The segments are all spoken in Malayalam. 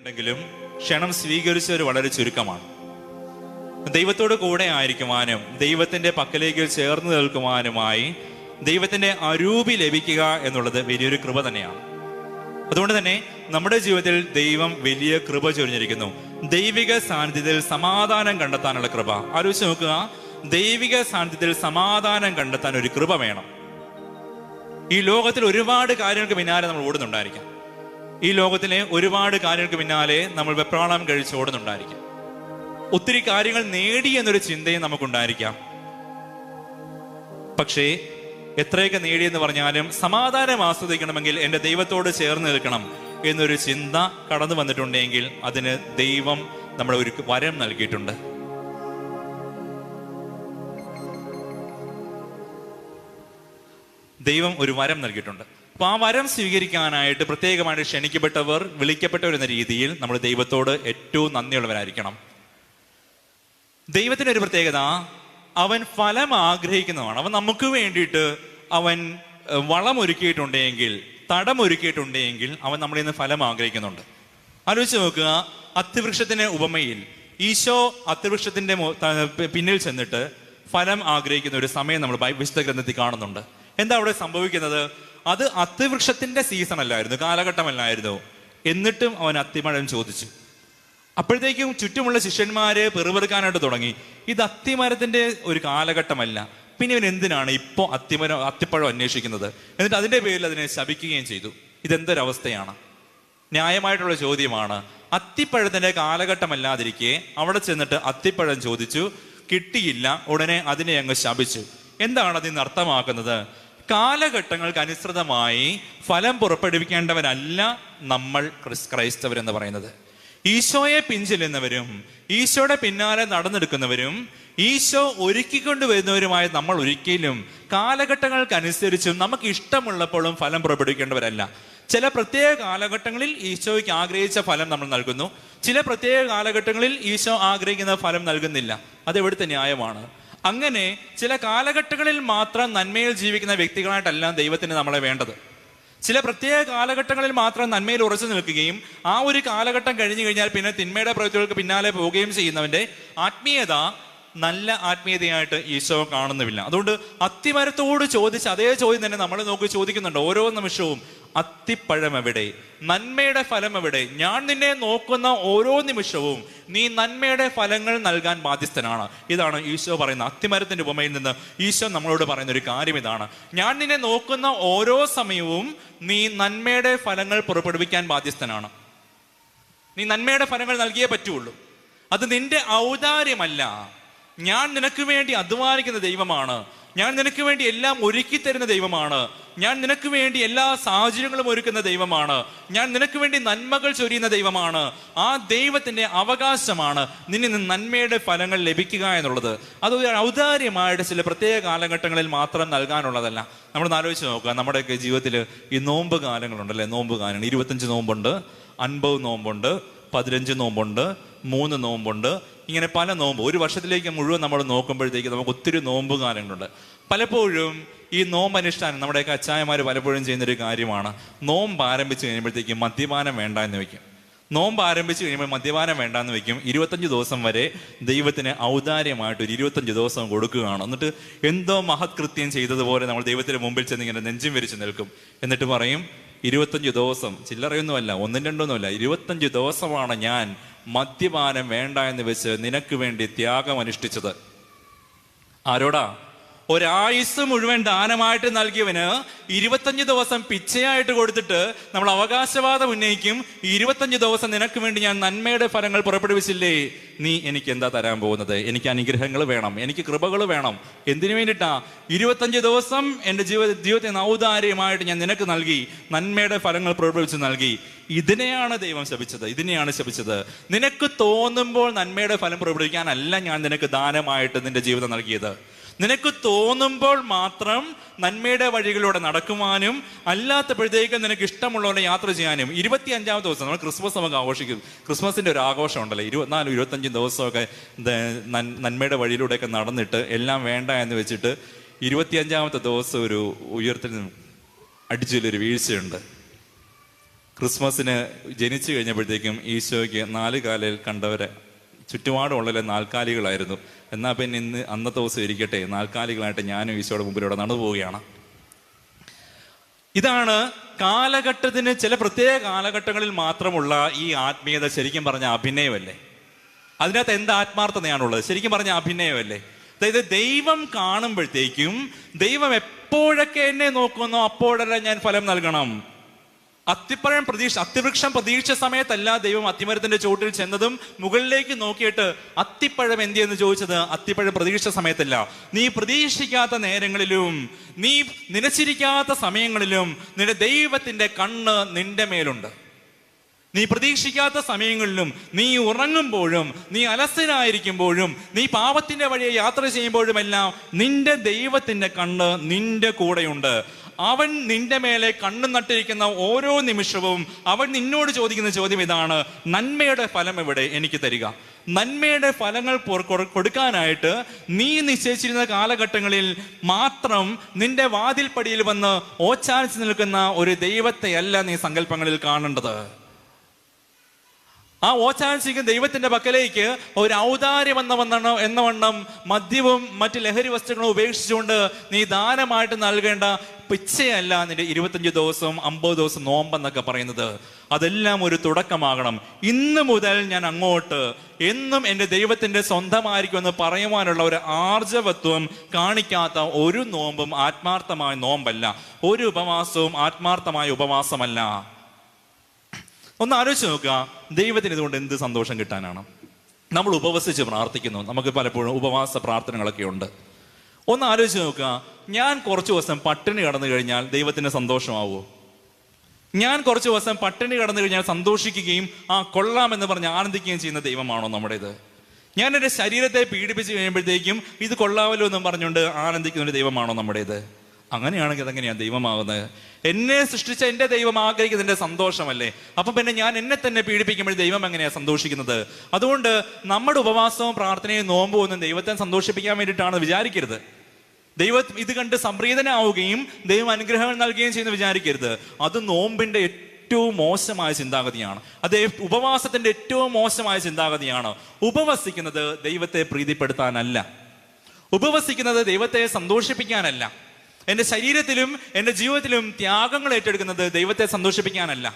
ഉണ്ടെങ്കിലും ക്ഷണം സ്വീകരിച്ചവർ വളരെ ചുരുക്കമാണ്. ദൈവത്തോട് കൂടെ ആയിരിക്കുവാനും ദൈവത്തിന്റെ പക്കലേക്ക് ചേർന്ന് നിൽക്കുവാനുമായി ദൈവത്തിന്റെ അരൂപി ലഭിക്കുക എന്നുള്ളത് വലിയൊരു കൃപ തന്നെയാണ്. അതുകൊണ്ട് തന്നെ നമ്മുടെ ജീവിതത്തിൽ ദൈവം വലിയ കൃപ ചൊരിഞ്ഞിരിക്കുന്നു. ദൈവിക സാന്നിധ്യത്തിൽ സമാധാനം കണ്ടെത്താനുള്ള കൃപ. ആലോചിച്ച് നോക്കുക, ദൈവിക സാന്നിധ്യത്തിൽ സമാധാനം കണ്ടെത്താൻ ഒരു കൃപ വേണം. ഈ ലോകത്തിൽ ഒരുപാട് കാര്യങ്ങൾക്ക് പിന്നാലെ നമ്മൾ ഓടുന്നുണ്ടായിരിക്കാം. ഈ ലോകത്തിലെ ഒരുപാട് കാര്യങ്ങൾക്ക് പിന്നാലെ നമ്മൾ വെപ്രാളം കഴിച്ച് ഓടുന്നുണ്ടായിരിക്കാം. ഒത്തിരി കാര്യങ്ങൾ നേടി എന്നൊരു ചിന്തയും നമുക്കുണ്ടായിരിക്കാം. പക്ഷേ എത്രയൊക്കെ നേടിയെന്ന് പറഞ്ഞാലും സമാധാനം ആസ്വദിക്കണമെങ്കിൽ എൻ്റെ ദൈവത്തോട് ചേർന്ന് നിൽക്കണം എന്നൊരു ചിന്ത കടന്നു വന്നിട്ടുണ്ടെങ്കിൽ അതിന് ദൈവം നമ്മുടെ ഒരു വരം നൽകിയിട്ടുണ്ട്. ദൈവം ഒരു വരം നൽകിയിട്ടുണ്ട്. അപ്പൊ ആ വരം സ്വീകരിക്കാനായിട്ട് പ്രത്യേകമായിട്ട് ക്ഷണിക്കപ്പെട്ടവർ, വിളിക്കപ്പെട്ടവർ എന്ന രീതിയിൽ നമ്മൾ ദൈവത്തോട് ഏറ്റവും നന്ദിയുള്ളവരായിരിക്കണം. ദൈവത്തിന്റെ ഒരു പ്രത്യേകത, അവൻ ഫലം ആഗ്രഹിക്കുന്നതാണ്. അവൻ നമുക്ക് വേണ്ടിയിട്ട് അവൻ വളമൊരുക്കിയിട്ടുണ്ടെങ്കിൽ, തടമൊരുക്കിയിട്ടുണ്ടെങ്കിൽ അവൻ നമ്മളിൽ നിന്ന് ഫലം ആഗ്രഹിക്കുന്നുണ്ട്. ആലോചിച്ച് നോക്കുക, അത്തിവൃക്ഷത്തിന്റെ ഉപമയിൽ ഈശോ അത്തിവൃക്ഷത്തിന്റെ പിന്നിൽ ചെന്നിട്ട് ഫലം ആഗ്രഹിക്കുന്ന ഒരു സമയം നമ്മൾ വിശുദ്ധ ഗ്രന്ഥത്തിൽ കാണുന്നുണ്ട്. എന്താ അവിടെ സംഭവിക്കുന്നത്? അത് അത്തിവൃക്ഷത്തിന്റെ സീസൺ അല്ലായിരുന്നു, കാലഘട്ടമല്ലായിരുന്നു. എന്നിട്ടും അവൻ അത്തിമരം ചോദിച്ചു. അപ്പോഴത്തേക്കും ചുറ്റുമുള്ള ശിഷ്യന്മാര് പെറുപെറുക്കാനായിട്ട് തുടങ്ങി. ഇത് അത്തിമരത്തിന്റെ ഒരു കാലഘട്ടമല്ല, പിന്നെ ഇവൻ എന്തിനാണ് ഇപ്പോ അത്തിപ്പഴം അന്വേഷിക്കുന്നത്? എന്നിട്ട് അതിന്റെ പേരിൽ അതിനെ ശപിക്കുകയും ചെയ്തു. ഇതെന്തൊരവസ്ഥയാണ്? ന്യായമായിട്ടുള്ള ചോദ്യമാണ്. അത്തിപ്പഴത്തിന്റെ കാലഘട്ടമല്ലാതിരിക്കെ അവിടെ ചെന്നിട്ട് അത്തിപ്പഴം ചോദിച്ചു, കിട്ടിയില്ല, ഉടനെ അതിനെ അങ്ങ് ശപിച്ചു. എന്താണ് അതിന് അർത്ഥമാക്കുന്നത്? കാലഘട്ടങ്ങൾക്ക് അനുസൃതമായി ഫലം പുറപ്പെടുവിക്കേണ്ടവരല്ല നമ്മൾ ക്രൈസ്തവരെന്ന് പറയുന്നത്. ഈശോയെ പിഞ്ചെല്ലുന്നവരും ഈശോയുടെ പിന്നാലെ നടന്നെടുക്കുന്നവരും ഈശോ ഒരുക്കിക്കൊണ്ടുവരുന്നവരുമായി നമ്മൾ ഒരിക്കലും കാലഘട്ടങ്ങൾക്കനുസരിച്ചും നമുക്ക് ഇഷ്ടമുള്ളപ്പോഴും ഫലം പുറപ്പെടുവിക്കേണ്ടവരല്ല. ചില പ്രത്യേക കാലഘട്ടങ്ങളിൽ ഈശോയ്ക്ക് ആഗ്രഹിച്ച ഫലം നമ്മൾ നൽകുന്നു, ചില പ്രത്യേക കാലഘട്ടങ്ങളിൽ ഈശോ ആഗ്രഹിക്കുന്ന ഫലം നൽകുന്നില്ല. അത് എവിടുത്തെ ന്യായമാണ്? അങ്ങനെ ചില കാലഘട്ടങ്ങളിൽ മാത്രം നന്മയിൽ ജീവിക്കുന്ന വ്യക്തികളായിട്ടല്ല ദൈവത്തിന് നമ്മളെ വേണ്ടത്. ചില പ്രത്യേക കാലഘട്ടങ്ങളിൽ മാത്രം നന്മയിൽ ഉറച്ചു നിൽക്കുകയും ആ ഒരു കാലഘട്ടം കഴിഞ്ഞു കഴിഞ്ഞാൽ പിന്നെ തിന്മയുടെ പ്രവൃത്തികൾക്ക് പിന്നാലെ പോവുകയും ചെയ്യുന്നവന്റെ ആത്മീയത നല്ല ആത്മീയതയായിട്ട് ഈശോ കാണുന്നുമില്ല. അതുകൊണ്ട് അത്തിമരത്തോട് ചോദിച്ച് അതേ ചോദ്യം തന്നെ നമ്മൾ നോക്കി ചോദിക്കുന്നുണ്ട് ഓരോ നിമിഷവും. അത്തിപ്പഴം എവിടെ? നന്മയുടെ ഫലം എവിടെ? ഞാൻ നിന്നെ നോക്കുന്ന ഓരോ നിമിഷവും നീ നന്മയുടെ ഫലങ്ങൾ നൽകാൻ ബാധ്യസ്ഥനാണ്. ഇതാണ് ഈശോ പറയുന്ന അത്തിമരത്തിന്റെ ഉപമയിൽ നിന്ന് ഈശോ നമ്മളോട് പറയുന്ന ഒരു കാര്യം ഇതാണ്. ഞാൻ നിന്നെ നോക്കുന്ന ഓരോ സമയവും നീ നന്മയുടെ ഫലങ്ങൾ പുറപ്പെടുവിക്കാൻ ബാധ്യസ്ഥനാണ്. നീ നന്മയുടെ ഫലങ്ങൾ നൽകിയേ പറ്റുള്ളൂ. അത് നിന്റെ ഔദാര്യമല്ല. ഞാൻ നിനക്ക് വേണ്ടി അധ്വാനിക്കുന്ന ദൈവമാണ്. ഞാൻ നിനക്ക് വേണ്ടി എല്ലാം ഒരുക്കി തരുന്ന ദൈവമാണ്. ഞാൻ നിനക്ക് വേണ്ടി എല്ലാ സാഹചര്യങ്ങളും ഒരുക്കുന്ന ദൈവമാണ്. ഞാൻ നിനക്ക് വേണ്ടി നന്മകൾ ചൊരിയുന്ന ദൈവമാണ്. ആ ദൈവത്തിന്റെ അവകാശമാണ് നിന്നിൽ നിന്ന് നന്മയുടെ ഫലങ്ങൾ ലഭിക്കുക എന്നുള്ളത്. അത് ഔദാര്യമായിട്ട് ചില പ്രത്യേക കാലഘട്ടങ്ങളിൽ മാത്രം നൽകാനുള്ളതല്ല. നമ്മളൊന്ന് ആലോചിച്ച് നോക്കുക, നമ്മുടെയൊക്കെ ജീവിതത്തിൽ ഈ നോമ്പ് കാലങ്ങളുണ്ടല്ലേ, നോമ്പ് കാലങ്ങൾ. 25 നോമ്പുണ്ട്, 50 നോമ്പുണ്ട്, 15 നോമ്പുണ്ട്, 3 നോമ്പുണ്ട്, ഇങ്ങനെ പല നോമ്പ്. ഒരു വർഷത്തിലേക്ക് മുഴുവൻ നമ്മൾ നോക്കുമ്പോഴത്തേക്ക് നമുക്ക് ഒത്തിരി നോമ്പ് കാലങ്ങളുണ്ട്. പലപ്പോഴും ഈ നോമ്പ് അനുഷ്ഠാനം നമ്മുടെയൊക്കെ അച്ചായമാർ പലപ്പോഴും ചെയ്യുന്നൊരു കാര്യമാണ്. നോമ്പ് ആരംഭിച്ച് കഴിയുമ്പോഴത്തേക്കും മദ്യപാനം വേണ്ട എന്ന് വെക്കും. നോമ്പ് ആരംഭിച്ച് കഴിയുമ്പോൾ മദ്യപാനം വേണ്ടാന്ന് വെക്കും. 25 ദിവസം വരെ ദൈവത്തിന് ഔദാര്യമായിട്ട് ഒരു 25 ദിവസം കൊടുക്കുകയാണ്. എന്നിട്ട് എന്തോ മഹത്കൃത്യം ചെയ്തതുപോലെ നമ്മൾ ദൈവത്തിന് മുമ്പിൽ ചെന്ന് ഇങ്ങനെ നെഞ്ചും വിരിച്ച് നിൽക്കും. എന്നിട്ട് പറയും, 25 ദിവസം ചില്ലറയൊന്നുമല്ല, 1-2 25 ദിവസമാണ് ഞാൻ മദ്യപാനം വേണ്ട എന്ന് വെച്ച് നിനക്ക് വേണ്ടി ത്യാഗം അനുഷ്ഠിച്ചത്. ആരോടാ? ഒരായുസ് മുഴുവൻ ദാനമായിട്ട് നൽകിയവന് 25 ദിവസം പിച്ചയായിട്ട് കൊടുത്തിട്ട് നമ്മൾ അവകാശവാദം ഉന്നയിക്കും. 25 ദിവസം നിനക്ക് വേണ്ടി ഞാൻ നന്മയുടെ ഫലങ്ങൾ പുറപ്പെടുവിച്ചില്ലേ, നീ എനിക്ക് എന്താ തരാൻ പോകുന്നത്? എനിക്ക് അനുഗ്രഹങ്ങൾ വേണം, എനിക്ക് കൃപകൾ വേണം. എന്തിനു വേണ്ടിയിട്ടാ? 25 ദിവസം എൻ്റെ ജീവിതത്തെ ഔദാര്യമായിട്ട് ഞാൻ നിനക്ക് നൽകി, നന്മയുടെ ഫലങ്ങൾ പുറപ്പെടുവിച്ച് നൽകി. ഇതിനെയാണ് ദൈവം ശപിച്ചത്, ഇതിനെയാണ് ശപിച്ചത്. നിനക്ക് തോന്നുമ്പോൾ നന്മയുടെ ഫലം പുറപ്പെടുവിക്കാനല്ല ഞാൻ നിനക്ക് ദാനമായിട്ട് നിന്റെ ജീവിതം നൽകിയത്. നിനക്ക് തോന്നുമ്പോൾ മാത്രം നന്മയുടെ വഴികളിലൂടെ നടക്കുവാനും അല്ലാത്തപ്പോഴത്തേക്കും നിനക്ക് ഇഷ്ടമുള്ളവരെ യാത്ര ചെയ്യാനും. 25-ാമത്തെ ദിവസം നമ്മൾ ക്രിസ്മസ് നമുക്ക് ആഘോഷിക്കും. ക്രിസ്മസിന്റെ ഒരു ആഘോഷം ഉണ്ടല്ലോ, 24-25 ദിവസമൊക്കെ നന്മയുടെ വഴിയിലൂടെയൊക്കെ നടന്നിട്ട് എല്ലാം വേണ്ട എന്ന് വെച്ചിട്ട് 25-ാമത്തെ ദിവസം ഒരു ഉയർത്തിൽ അടിച്ചൊരു വീഴ്ചയുണ്ട്. ക്രിസ്മസിന് ജനിച്ചു കഴിഞ്ഞപ്പോഴത്തേക്കും ഈശോയ്ക്ക് 4 കാലിൽ കണ്ടവരെ ചുറ്റുപാടുള്ള 4 കാലികളായിരുന്നു. എന്നാൽ പിന്നെ അന്നത്തെ ദിവസം ഇരിക്കട്ടെ, 4 കാലികളായിട്ട് ഞാനും ഈശോയുടെ മുമ്പിലൂടെ നടന്നു പോവുകയാണ്. ഇതാണ് കാലഘട്ടത്തിന്, ചില പ്രത്യേക കാലഘട്ടങ്ങളിൽ മാത്രമുള്ള ഈ ആത്മീയത. ശരിക്കും പറഞ്ഞ അഭിനയമല്ലേ? അതിനകത്ത് എന്ത് ആത്മാർത്ഥതയാണുള്ളത്? ശരിക്കും പറഞ്ഞ അഭിനയമല്ലേ? അതായത് ദൈവം കാണുമ്പോഴത്തേക്കും ദൈവം എപ്പോഴൊക്കെ എന്നെ നോക്കുന്നോ അപ്പോഴെല്ലാം ഞാൻ ഫലം നൽകണം. അത്തിവൃക്ഷം പ്രതീക്ഷിച്ച സമയത്തല്ല ദൈവം അത്തിമരത്തിന്റെ ചോട്ടിൽ ചെന്നതും മുകളിലേക്ക് നോക്കിയിട്ട് അത്തിപ്പഴം എന്തിയെന്ന് ചോദിച്ചത്. അത്തിപ്പഴം പ്രതീക്ഷിച്ച സമയത്തല്ല, നീ പ്രതീക്ഷിക്കാത്ത നേരങ്ങളിലും നീ നനച്ചിരിക്കാത്ത സമയങ്ങളിലും നിന്റെ ദൈവത്തിന്റെ കണ്ണ് നിന്റെ മേലുണ്ട്. നീ പ്രതീക്ഷിക്കാത്ത സമയങ്ങളിലും, നീ ഉറങ്ങുമ്പോഴും, നീ അലസനായിരിക്കുമ്പോഴും, നീ പാപത്തിന്റെ വഴിയെ യാത്ര ചെയ്യുമ്പോഴുമെല്ലാം നിന്റെ ദൈവത്തിന്റെ കണ്ണ് നിന്റെ കൂടെയുണ്ട്. അവൻ നിന്റെ മേലെ കണ്ണു നട്ടിരിക്കുന്ന ഓരോ നിമിഷവും അവൻ നിന്നോട് ചോദിക്കുന്ന ചോദ്യം ഇതാണ്: നന്മയുടെ ഫലം എവിടെ എനിക്ക് തരിക? നന്മയുടെ ഫലങ്ങൾ കൊടുക്കാനായിട്ട് നീ നിശ്ചയിച്ചിരുന്ന കാലഘട്ടങ്ങളിൽ മാത്രം നിന്റെ വാതിൽപ്പടിയിൽ വന്ന് ഓച്ചാനിച്ച് നിൽക്കുന്ന ഒരു ദൈവത്തെയല്ല നീ സങ്കല്പങ്ങളിൽ കാണേണ്ടത്. ആ ഓച്ചാനിച്ചിരിക്കുന്ന ദൈവത്തിന്റെ പക്കലേക്ക് ഒരു ഔദാര്യം എന്നവണ്ണം മദ്യവും മറ്റ് ലഹരി വസ്തുക്കളും ഉപേക്ഷിച്ചുകൊണ്ട് നീ ദാനമായിട്ട് നൽകേണ്ട പിച്ചയല്ല നിന്റെ 25 ദിവസവും 50 ദിവസം നോമ്പെന്നൊക്കെ പറയുന്നത്. അതെല്ലാം ഒരു തുടക്കമാകണം. ഇന്ന് മുതൽ ഞാൻ അങ്ങോട്ട് എന്നും എൻ്റെ ദൈവത്തിന്റെ സ്വന്തമായിരിക്കുമെന്ന് പറയുവാനുള്ള ഒരു ആർജവത്വം കാണിക്കാത്ത ഒരു നോമ്പും ആത്മാർത്ഥമായ നോമ്പല്ല. ഒരു ഉപവാസവും ആത്മാർത്ഥമായ ഉപവാസമല്ല. ഒന്ന് ആലോചിച്ച് നോക്കുക, ദൈവത്തിന് ഇതുകൊണ്ട് എന്ത് സന്തോഷം കിട്ടാനാണ്? നമ്മൾ ഉപവസിച്ച് പ്രാർത്ഥിക്കുന്നു, നമുക്ക് പലപ്പോഴും ഉപവാസ പ്രാർത്ഥനകളൊക്കെ ഉണ്ട്. ഒന്ന് ആലോചിച്ച് നോക്കുക, ഞാൻ കുറച്ച് ദിവസം പട്ടിണി കടന്നു കഴിഞ്ഞാൽ ദൈവത്തിന് സന്തോഷമാവുമോ? ഞാൻ കുറച്ച് ദിവസം പട്ടിണി കടന്നു കഴിഞ്ഞാൽ സന്തോഷിക്കുകയും കൊള്ളാമെന്ന് പറഞ്ഞ് ആനന്ദിക്കുകയും ചെയ്യുന്ന ദൈവമാണോ നമ്മുടേത്? ഞാൻ എൻ്റെ ശരീരത്തെ പീഡിപ്പിച്ച് കഴിയുമ്പോഴത്തേക്കും ഇത് കൊള്ളാമല്ലോ എന്നും പറഞ്ഞുകൊണ്ട് ആനന്ദിക്കുന്ന ഒരു ദൈവമാണോ നമ്മുടേത്? അങ്ങനെയാണെങ്കിൽ അതെങ്ങനെയാണ് ദൈവമാകുന്നത്? എന്നെ സൃഷ്ടിച്ച എൻ്റെ ദൈവം ആഗ്രഹിക്കുന്നതിന്റെ സന്തോഷമല്ലേ? അപ്പൊ പിന്നെ ഞാൻ എന്നെ തന്നെ പീഡിപ്പിക്കുമ്പോൾ ദൈവം എങ്ങനെയാ സന്തോഷിക്കുന്നത്? അതുകൊണ്ട് നമ്മുടെ ഉപവാസവും പ്രാർത്ഥനയും നോമ്പും ഒന്നും ദൈവത്തെ സന്തോഷിപ്പിക്കാൻ വേണ്ടിയിട്ടാണ് വിചാരിക്കരുത്. ദൈവം ഇത് കണ്ട് സംപ്രീതനാവുകയും ദൈവം അനുഗ്രഹങ്ങൾ നൽകുകയും ചെയ്യുന്ന വിചാരിക്കരുത്. അത് നോമ്പിന്റെ ഏറ്റവും മോശമായ ചിന്താഗതിയാണ്. അത് ഉപവാസത്തിന്റെ ഏറ്റവും മോശമായ ചിന്താഗതിയാണ്. ഉപവസിക്കുന്നത് ദൈവത്തെ പ്രീതിപ്പെടുത്താനല്ല, ഉപവസിക്കുന്നത് ദൈവത്തെ സന്തോഷിപ്പിക്കാനല്ല. എൻ്റെ ശരീരത്തിലും എൻ്റെ ജീവിതത്തിലും ത്യാഗങ്ങൾ ഏറ്റെടുക്കുന്നത് ദൈവത്തെ സന്തോഷിപ്പിക്കാനല്ല.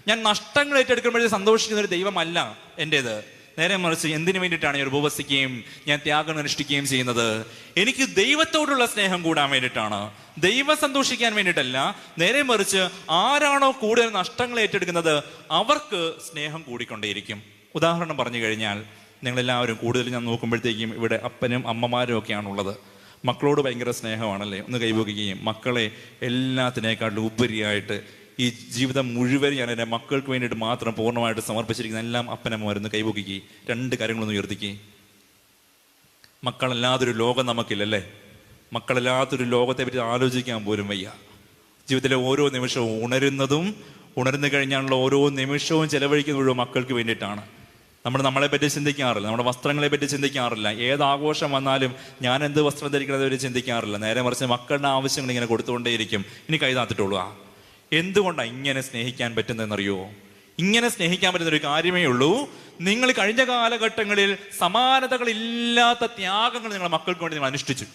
ഞാൻ നഷ്ടങ്ങൾ ഏറ്റെടുക്കുമ്പോഴേ സന്തോഷിക്കുന്ന ഒരു ദൈവമല്ല എൻ്റേത്. നേരെ മറിച്ച് എന്തിനു വേണ്ടിയിട്ടാണ് ഞാൻ ഉപവസിക്കുകയും ഞാൻ ത്യാഗം അനുഷ്ഠിക്കുകയും ചെയ്യുന്നത്? എനിക്ക് ദൈവത്തോടുള്ള സ്നേഹം കൂടാൻ വേണ്ടിയിട്ടാണ്, ദൈവം സന്തോഷിക്കാൻ വേണ്ടിയിട്ടല്ല. നേരെ മറിച്ച് ആരാണോ കൂടുതൽ നഷ്ടങ്ങൾ ഏറ്റെടുക്കുന്നത് അവർക്ക് സ്നേഹം കൂടിക്കൊണ്ടേയിരിക്കും. ഉദാഹരണം പറഞ്ഞു കഴിഞ്ഞാൽ, നിങ്ങളെല്ലാവരും കൂടുതൽ ഞാൻ നോക്കുമ്പോഴത്തേക്കും ഇവിടെ അപ്പനും അമ്മമാരും ഒക്കെയാണുള്ളത്. മക്കളോട് ഭയങ്കര സ്നേഹമാണല്ലേ? ഒന്ന് കൈവക്കുകയും മക്കളെ എല്ലാത്തിനേക്കാളും ഉപരിയായിട്ട് ഈ ജീവിതം മുഴുവൻ ഞാൻ എൻ്റെ മക്കൾക്ക് വേണ്ടിയിട്ട് മാത്രം പൂർണ്ണമായിട്ട് സമർപ്പിച്ചിരിക്കുന്ന എല്ലാം അപ്പനമ്മമാരൊന്ന് കൈവക്കുകയും 2 കാര്യങ്ങളൊന്ന് ഉയർത്തിക്കുകയും. മക്കളല്ലാത്തൊരു ലോകം നമുക്കില്ലല്ലേ? മക്കളല്ലാത്തൊരു ലോകത്തെ പറ്റി ആലോചിക്കാൻ പോലും വയ്യ. ജീവിതത്തിലെ ഓരോ നിമിഷവും ഉണർന്നു കഴിഞ്ഞാലുള്ള ഓരോ നിമിഷവും ചെലവഴിക്കുന്നത് മക്കൾക്ക് വേണ്ടിയിട്ടാണ്. നമ്മളെ പറ്റി ചിന്തിക്കാറില്ല, നമ്മുടെ വസ്ത്രങ്ങളെ പറ്റി ചിന്തിക്കാറില്ല, ഏത് ആഘോഷം വന്നാലും ഞാൻ എന്ത് വസ്ത്രം ധരിക്കണത് വരെ ചിന്തിക്കാറില്ല. നേരെ മറിച്ച് മക്കളുടെ ആവശ്യങ്ങൾ ഇങ്ങനെ കൊടുത്തുകൊണ്ടേയിരിക്കും. ഇനി കൈതാത്തിട്ടുള്ളൂ. എന്തുകൊണ്ടാണ് ഇങ്ങനെ സ്നേഹിക്കാൻ പറ്റുന്നതെന്നറിയോ? ഇങ്ങനെ സ്നേഹിക്കാൻ പറ്റുന്ന ഒരു കാര്യമേ ഉള്ളൂ. നിങ്ങൾ കഴിഞ്ഞ കാലഘട്ടങ്ങളിൽ സമാനതകളില്ലാത്ത ത്യാഗങ്ങൾ നിങ്ങളുടെ മക്കൾക്ക് വേണ്ടി നിങ്ങൾ അനുഷ്ഠിച്ചു.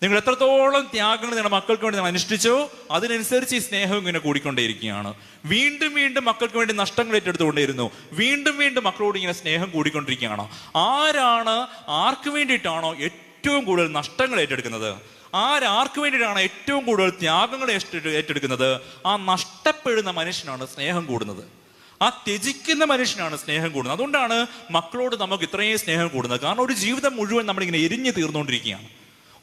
നിങ്ങൾ എത്രത്തോളം ത്യാഗങ്ങൾ നിങ്ങളുടെ മക്കൾക്ക് വേണ്ടി നിങ്ങൾ അനുഷ്ഠിച്ചോ അതിനനുസരിച്ച് ഈ സ്നേഹം ഇങ്ങനെ കൂടിക്കൊണ്ടേയിരിക്കുകയാണ്. വീണ്ടും വീണ്ടും മക്കൾക്ക് വേണ്ടി നഷ്ടങ്ങൾ ഏറ്റെടുത്തുകൊണ്ടേയിരുന്നു. വീണ്ടും വീണ്ടും മക്കളോട് ഇങ്ങനെ സ്നേഹം കൂടിക്കൊണ്ടിരിക്കുകയാണ്. ആർക്ക് വേണ്ടിയിട്ടാണോ ഏറ്റവും കൂടുതൽ നഷ്ടങ്ങൾ ഏറ്റെടുക്കുന്നത്, ആർക്ക് വേണ്ടിയിട്ടാണ് ഏറ്റവും കൂടുതൽ ത്യാഗങ്ങൾ ഏറ്റെടുക്കുന്നത്, ആ നഷ്ടപ്പെടുന്ന മനുഷ്യനാണ് സ്നേഹം കൂടുന്നത്. ആ ത്യജിക്കുന്ന മനുഷ്യനാണ് സ്നേഹം കൂടുന്നത്. അതുകൊണ്ടാണ് മക്കളോട് നമുക്ക് ഇത്രയും സ്നേഹം കൂടുന്നത്. കാരണം ഒരു ജീവിതം മുഴുവൻ നമ്മളിങ്ങനെ എരിഞ്ഞു തീർന്നുകൊണ്ടിരിക്കുകയാണ്.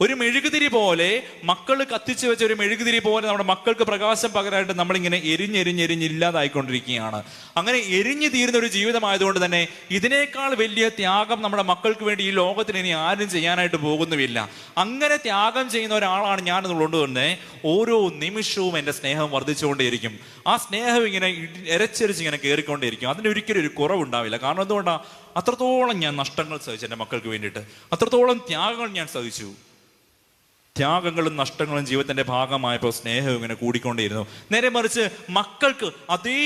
ഒരു മെഴുകുതിരി പോലെ, മക്കൾ കത്തിച്ചു വെച്ച ഒരു മെഴുകുതിരി പോലെ നമ്മുടെ മക്കൾക്ക് പ്രകാശം പകരായിട്ട് നമ്മളിങ്ങനെ എരിഞ്ഞില്ലാതായിക്കൊണ്ടിരിക്കുകയാണ്. അങ്ങനെ എരിഞ്ഞു തീരുന്ന ഒരു ജീവിതമായതുകൊണ്ട് തന്നെ ഇതിനേക്കാൾ വലിയ ത്യാഗം നമ്മുടെ മക്കൾക്ക് വേണ്ടി ഈ ലോകത്തിന് ഇനി ആരും ചെയ്യാനായിട്ട് പോകുന്നുമില്ല. അങ്ങനെ ത്യാഗം ചെയ്യുന്ന ഒരാളാണ് ഞാനെന്നുള്ളത് തന്നെ ഓരോ നിമിഷവും എൻ്റെ സ്നേഹം വർദ്ധിച്ചുകൊണ്ടേയിരിക്കും. ആ സ്നേഹം ഇങ്ങനെ ഇരച്ചരിച്ച് ഇങ്ങനെ കയറിക്കൊണ്ടേയിരിക്കും. അതിന് ഒരിക്കലും ഒരു കുറവുണ്ടാവില്ല. കാരണം എന്തുകൊണ്ടാണ്? അത്രത്തോളം ഞാൻ നഷ്ടങ്ങൾ സഹിച്ചു എൻ്റെ മക്കൾക്ക് വേണ്ടിയിട്ട്, അത്രത്തോളം ത്യാഗങ്ങൾ ഞാൻ സഹിച്ചു. ത്യാഗങ്ങളും നഷ്ടങ്ങളും ജീവിതത്തിന്റെ ഭാഗമായപ്പോൾ സ്നേഹം ഇങ്ങനെ കൂടിക്കൊണ്ടേയിരുന്നു. നേരെ മറിച്ച് മക്കൾക്ക് അതേ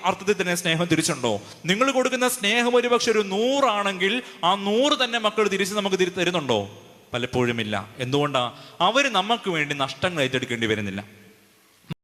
അർത്ഥത്തിൽ തന്നെ സ്നേഹം തിരിച്ചുണ്ടോ? നിങ്ങൾ കൊടുക്കുന്ന സ്നേഹം ഒരുപക്ഷെ ഒരു 100 ആണെങ്കിൽ ആ 100 തന്നെ മക്കൾ തിരിച്ച് നമുക്ക് തരുന്നുണ്ടോ? പലപ്പോഴും ഇല്ല. എന്തുകൊണ്ടാ? അവർ നമുക്ക് വേണ്ടി നഷ്ടങ്ങൾ ഏറ്റെടുക്കേണ്ടി വരുന്നില്ല.